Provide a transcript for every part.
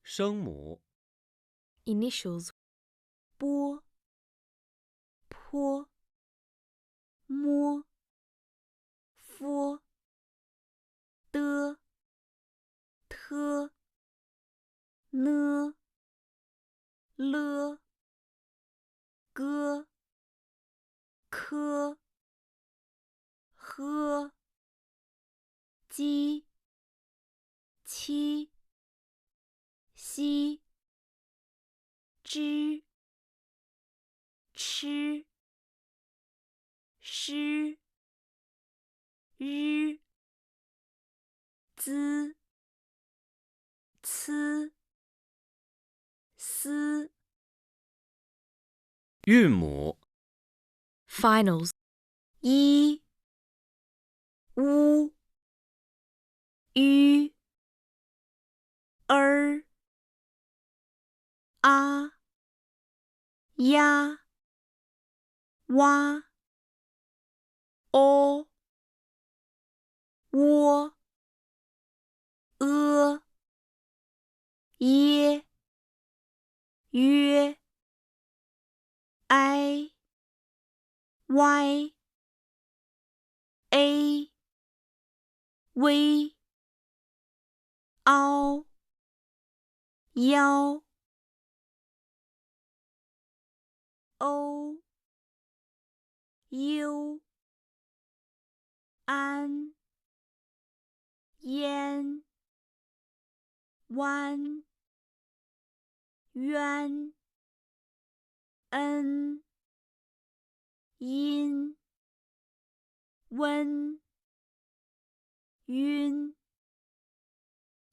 声母 Initials 波、坡、摸、佛、的、特、呢、了、个、科、呵、鸡、七、西、知、吃、诗、日、滋、呲、丝。韵母 Finals 一、乌、吁、儿、啊、呀、哇、哦、窝、耶、约、哀、歪、a、微、凹、腰、欧、优、安、烟、弯、渊、恩、阴、温、晕、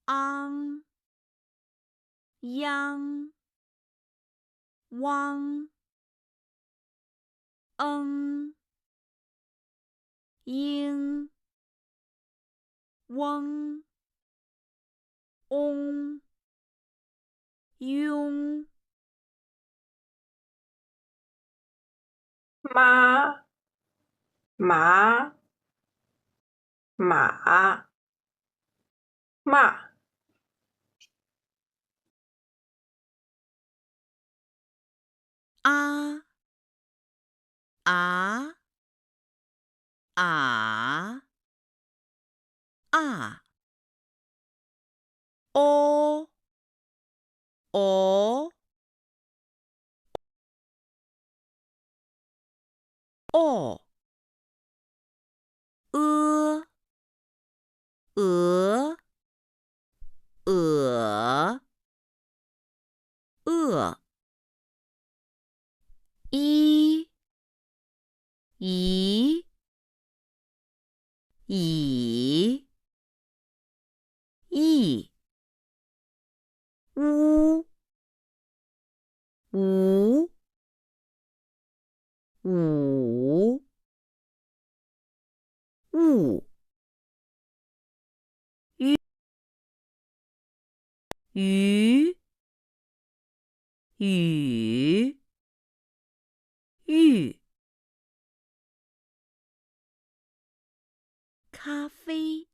昂、央、汪、应、翁、翁、庸。妈、麻、马、骂、啊、啊、啊、啊、哦、哦、哦、鹅、鹅、鹅、一、乙、乙、义、乌、无、五、物、鱼、雨、玉、咖啡、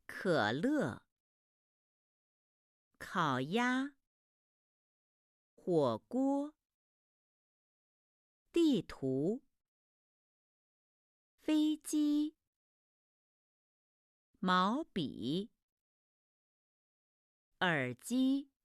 可乐、烤鸭、火锅、地图、飞机、毛笔、耳机。